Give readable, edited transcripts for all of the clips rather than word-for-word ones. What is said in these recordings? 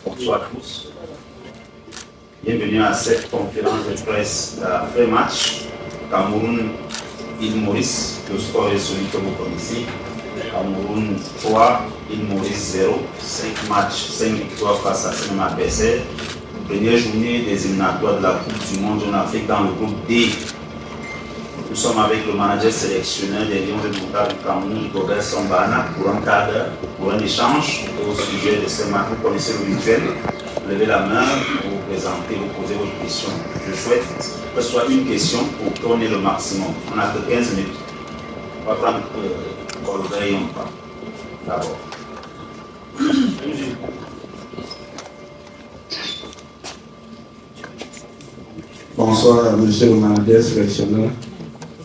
Bonjour à tous. Bienvenue à cette conférence de presse après-match. Cameroun, île Maurice, le score est celui que vous connaissez. Cameroun 3, île Maurice 0. 5 matchs, 5 victoires face à 5 adversaires. Première journée des éliminatoires de la Coupe du Monde en Afrique dans le groupe D. Nous sommes avec le manager sélectionneur des Lions de Montagne du Cameroun, Robert Sambana, pour un quart d'heure, pour un échange au sujet de ces matchs. Vous connaissez le rituel. Levez la main, vous vous présentez, vous posez votre question. Je souhaite que ce soit une question pour qu'on ait le maximum. On n'a que 15 minutes. On va prendre Colbert et Yompa. D'abord. Bonsoir, monsieur le manager sélectionneur.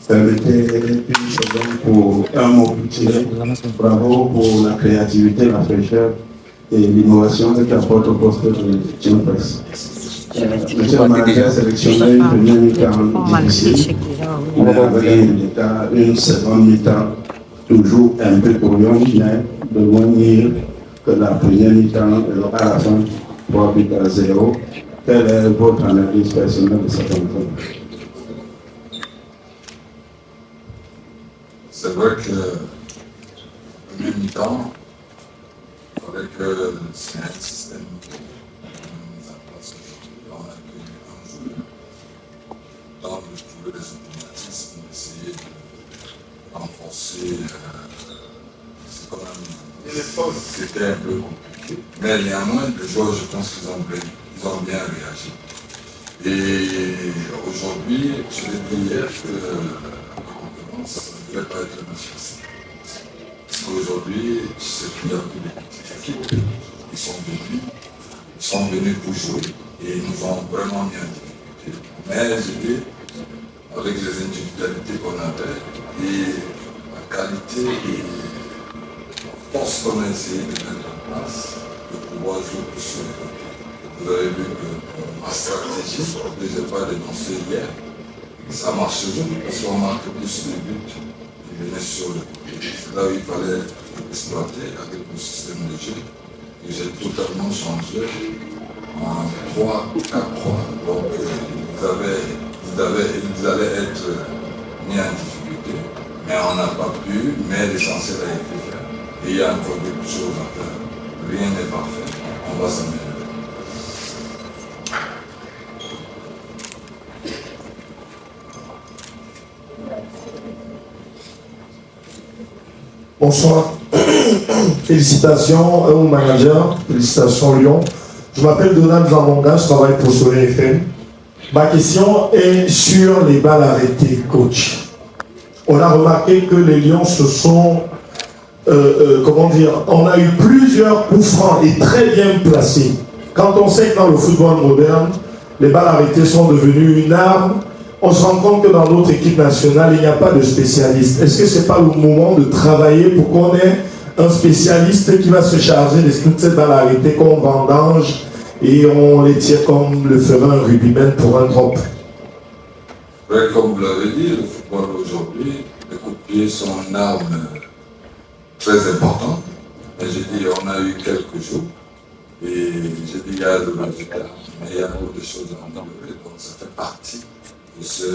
Permettez une seconde pour un mot petit. Bravo pour la créativité, la fraîcheur et l'innovation que tu apportes au poste de Team Press. Monsieur le manager sélectionné, une première mi-temps difficile, mais avec une seconde mi-temps toujours un peu brouillon, mais de loin dire que la première mi-temps, à la fin, 3 buts à 0. Quelle est votre analyse personnelle de cette rencontre? C'est vrai que en même temps, il faudrait que c'est un système qui est mis en place aujourd'hui. On a un joueur dans de trouver des automatismes, d'essayer de renforcer ce qu'on a mis. C'était un peu compliqué. Mais néanmoins, les joueurs, je pense qu'ils ont bien réagi. Et aujourd'hui, je l'ai dit hier que ça ne devait pas être un match facile. Parce qu'aujourd'hui, c'est qu'il y a plus de petites équipes qui sont venus pour jouer et ils nous ont vraiment mis en difficulté. Mais je dis, avec les individualités qu'on avait et la qualité et la force qu'on a essayé de mettre en place, de pouvoir jouer plus sur les côtés. Vous avez vu que ma stratégie, que je n'ai pas dénoncée hier, ça marche toujours parce qu'on marque plus de buts qui venaient sur le côté. C'est là où il fallait exploiter avec le système de jeu que j'ai totalement changé en 3-4-3. Donc ils allaient être mis en difficulté, mais on n'a pas pu, mais l'essentiel a été fait. Et il y a encore beaucoup de choses à faire. Rien n'est parfait. On va s'améliorer. Bonsoir. Félicitations au manager, félicitations Lyon. Je m'appelle Donald Zamonga, je travaille pour Soleil FM. Ma question est sur les balles arrêtées, coach. On a remarqué que les Lions se sont, on a eu plusieurs coups francs et très bien placés. Quand on sait que dans le football moderne, les balles arrêtées sont devenues une arme, on se rend compte que dans notre équipe nationale, il n'y a pas de spécialiste. Est-ce que ce n'est pas le moment de travailler pour qu'on ait un spécialiste qui va se charger de toutes ces balles arrêtées qu'on vendange et on les tire comme le ferait un rugbyman pour un drop? Comme vous l'avez dit, le football aujourd'hui, les coups de pied sont une arme très importante. Et j'ai dit, on a eu quelques jours. Et j'ai dit, il y a le résultat, mais il y a beaucoup de choses à améliorer. Donc ça fait partie de ce que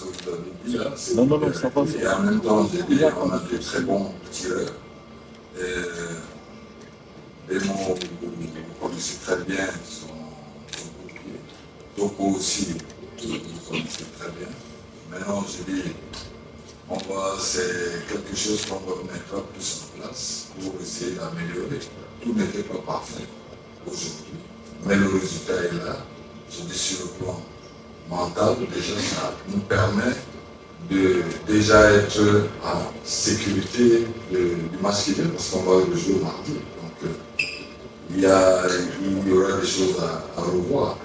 vous avez dit là. Non, ça passe. Et en même temps, j'ai dit, on a de très bons tireurs. Et mots, vous connaissez très bien son pied. Toko aussi, vous connaissez très bien. Maintenant, j'ai dit, c'est quelque chose qu'on va mettre plus en place pour essayer d'améliorer. Tout n'était pas parfait aujourd'hui, mais le résultat est là. Je dis sur le plan mental, déjà ça nous permet de déjà être en sécurité du match qui vient parce qu'on va le jouer mardi. Donc il y aura des choses à revoir.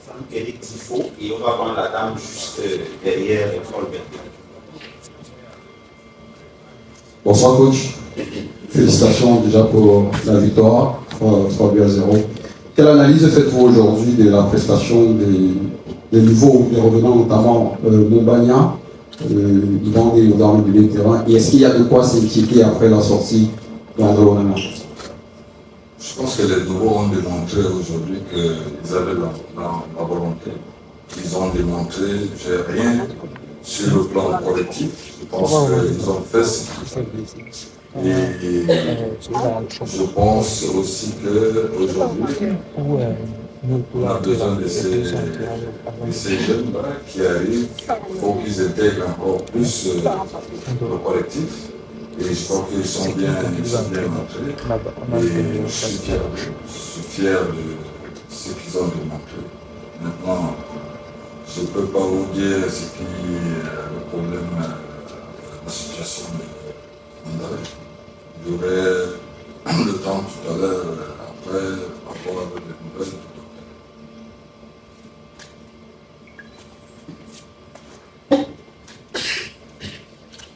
Franck-Éric Tifo, et on va prendre la dame juste derrière Colbert. Bonsoir coach. Félicitations déjà pour la victoire, 3 buts à 0. Quelle analyse faites-vous aujourd'hui de la prestation des nouveaux, des revenants, notamment Mombagna dans le milieu de terrain. Et est-ce qu'il y a de quoi s'inquiéter après la sortie d'Andro Onana? Je pense que les nouveaux ont démontré aujourd'hui qu'ils avaient la volonté. Ils ont démontré, j'ai rien sur le plan collectif. Je pense qu'ils ont fait ce qu'il faut. Et je pense aussi qu'aujourd'hui, on a besoin de ces jeunes qui arrivent. Il faut qu'ils intègrent encore plus le collectif. Et je crois qu'ils sont bien montrés. Et je suis fier de ce qu'ils ont démontré. Maintenant, je ne peux pas vous dire ce qui est le problème, la situation de Mandalay. J'aurai le temps tout à l'heure, après, avoir avec les nouvelles du docteur.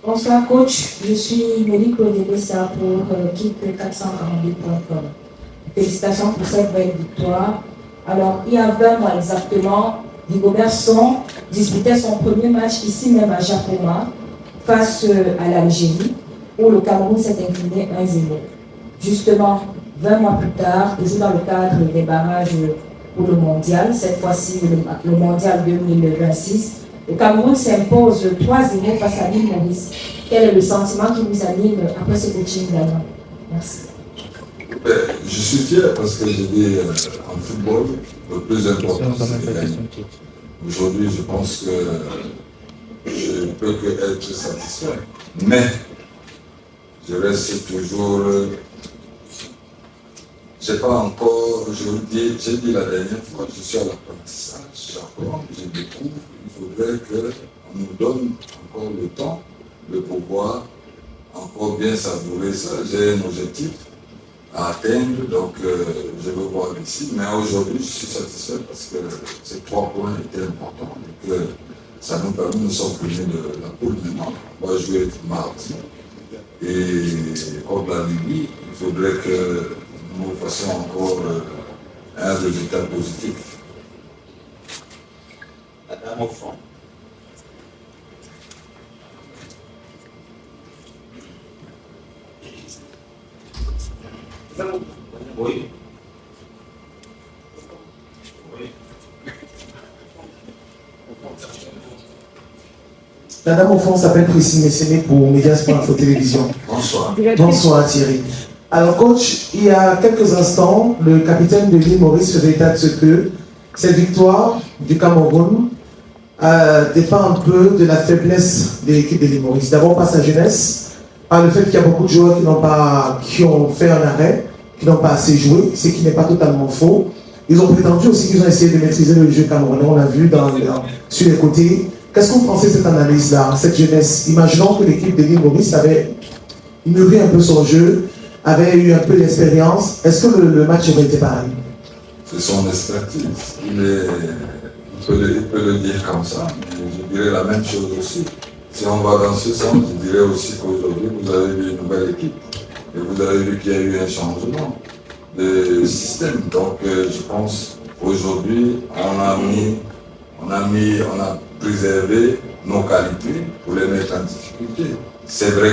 Bonsoir coach, je suis Monique Odebessa pour Kit442.com. Félicitations pour cette belle victoire. Alors, il y a 20 mois exactement, Rigobert Song disputait son premier match ici même à Japoma face à l'Algérie, où le Cameroun s'est incliné 1-0. Justement, 20 mois plus tard, toujours dans le cadre des barrages pour le mondial, cette fois-ci le mondial 2026, le Cameroun s'impose 3-0 face à l'île Maurice. Quel est le sentiment qui vous anime après ce coaching gagnant? Merci. Je suis fier parce que j'ai dit en football, le plus important c'est de gagner. Aujourd'hui, je pense que je ne peux que être satisfait. Mais je reste toujours. J'ai pas encore. J'ai dit la dernière fois, je suis à l'apprentissage, j'apprends, je découvre. Il faudrait qu'on nous donne encore le temps de pouvoir encore bien savourer ça. J'ai un objectif à atteindre, donc je veux voir ici. Mais aujourd'hui, je suis satisfait parce que ces 3 points étaient importants et que ça nous permet, nous sommes premiers de la poule maintenant. On va jouer mardi. Et contre la Libye, il faudrait que nous fassions encore un résultat positif. La dame au fond. Oui. La dame au fond s'appelle Priscille Messéné pour Medias.info Télévision. Bonsoir. Bonsoir Thierry. Alors coach, il y a quelques instants, le capitaine de l'île Maurice faisait état de ce que cette victoire du Cameroun dépend un peu de la faiblesse de l'équipe de l'île Maurice. D'abord par sa jeunesse, par le fait qu'il y a beaucoup de joueurs qui ont fait un arrêt, qui n'ont pas assez joué, ce qui n'est pas totalement faux. Ils ont prétendu aussi qu'ils ont essayé de maîtriser le jeu camerounais, on l'a vu sur les côtés. Qu'est-ce que vous pensez de cette analyse-là, cette jeunesse? Imaginons que l'équipe de l'île Maurice avait mûri un peu son jeu, avait eu un peu d'expérience. Est-ce que le match aurait été pareil? C'est son expertise. Il peut le dire comme ça, mais je dirais la même chose aussi. Si on va dans ce sens, je dirais aussi qu'aujourd'hui, vous avez vu une nouvelle équipe. Et vous avez vu qu'il y a eu un changement de système. Donc, je pense qu'aujourd'hui, on a préservé nos qualités pour les mettre en difficulté. C'est vrai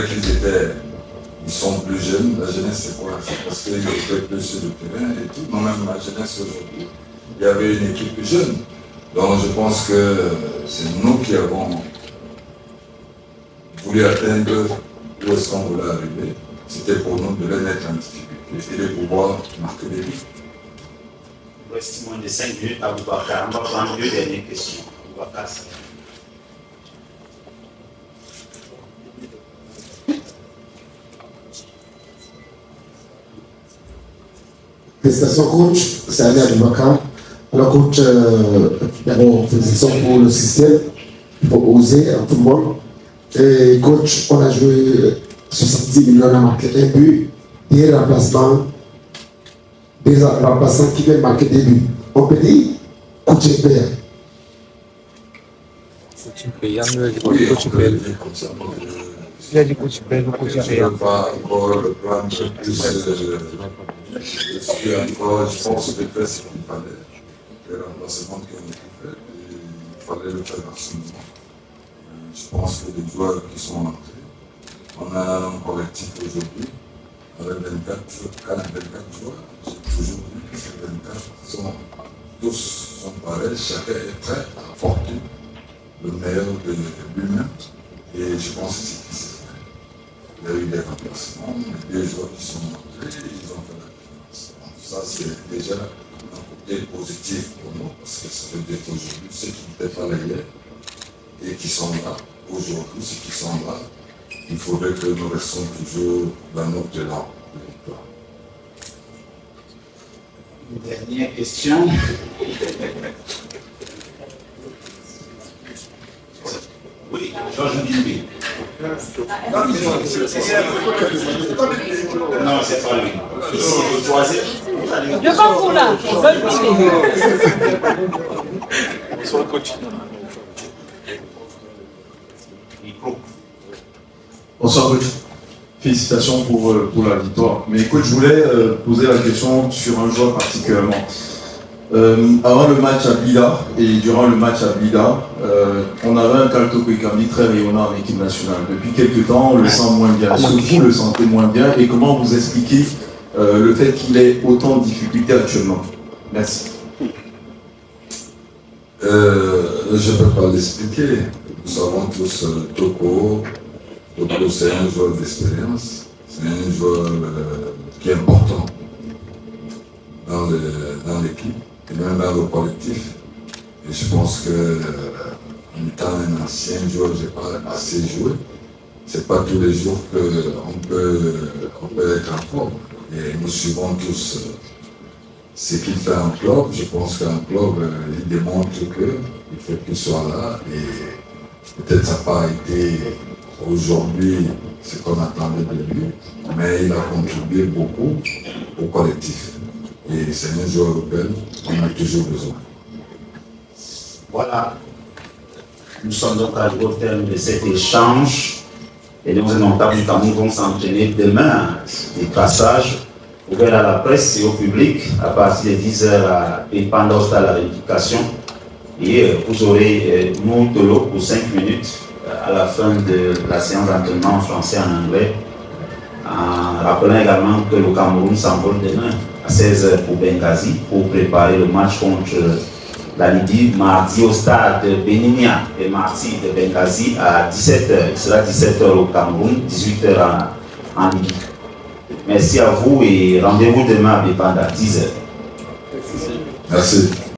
ils sont plus jeunes. La jeunesse, c'est quoi? C'est parce qu'ils étaient plus sur le terrain et tout. Moi-même, ma jeunesse aujourd'hui, il y avait une équipe jeune. Donc, je pense que c'est nous qui avons voulu atteindre où est-ce qu'on voulait arriver. C'était pour nous de les mettre en difficulté et de pouvoir marquer des buts. Il reste moins de 5 minutes à Boubacar. On va prendre 2 dernières questions. Boubacar, Félicitations coach, c'est Ali Aboubakar. Alors coach, d'abord félicitations pour le système, pour oser en football. Et coach, on a joué 70 millions, on a marqué un but, des remplacements qui viennent marquer des buts. On peut dire coach est père. Oui, on peut le dire comme ça. Je ne veux pas encore le prendre plus. Je pense que j'ai fait ce qu'il fallait. Les remplacements qui ont été faits, il fallait le faire à ce moment. Je Je pense que les joueurs qui sont entrés, on a un collectif aujourd'hui avec 24 joueurs. J'ai toujours dit que ces 24 tous sont pareils, chacun est prêt à apporter le meilleur de lui-même. Et je pense que c'est ce qui s'est fait. Il y a eu des remplacements, les joueurs qui sont entrés, ils ont fait la différence. Donc ça, c'est déjà un côté positif pour nous, parce que ça veut dire qu'aujourd'hui, ceux qui n'étaient pas là hier et qui sont là, aujourd'hui, ceux qui sont là, il faudrait que nous restions toujours dans notre élan de victoire. Dernière question. Oui, Georges Ndimbi. Non, c'est pas lui. Le troisième. Le Congo là, Bonsoir coach. Micro. Bonsoir coach. Félicitations pour la victoire. Mais coach, je voulais poser la question sur un joueur particulièrement. Avant le match à Blida et durant le match à Blida, on avait un Kalto Kwekami très rayonnant en équipe nationale. Depuis quelques temps, on le sent moins bien. Est-ce que vous le sentez moins bien et comment vous expliquez le fait qu'il ait autant de difficultés actuellement? Merci. Je ne peux pas l'expliquer. Nous savons tous Toko, c'est un joueur d'expérience, c'est un joueur qui est important dans l'équipe et même dans le collectif. Et je pense que en étant un ancien joueur, je n'ai pas assez joué. Ce n'est pas tous les jours qu'on peut être en forme. Et nous suivons tous ce qu'il fait en club. Je pense qu'en club, il démontre qu'il faut qu'il soit là. Et peut-être ça n'a pas été aujourd'hui ce qu'on attendait de lui, mais il a contribué beaucoup au collectif. Et c'est un joueur auquel on a toujours besoin. Voilà. Nous sommes donc arrivés au terme de cet échange. Et les 11 notables du Cameroun vont s'entraîner demain. Des passages ouverts à la presse et au public à partir de 10h et pendant la rééducation. Et vous aurez Moutolo pour 5 minutes à la fin de la séance d'entraînement en français et en anglais. En rappelant également que le Cameroun s'envole demain à 16h pour Benghazi pour préparer le match contre la Libye mardi au stade de Benimia et mardi de Benghazi à 17h. Il sera 17h au Cameroun, 18h en Libye. Merci à vous et rendez-vous demain à Bépanda à 10h. Merci.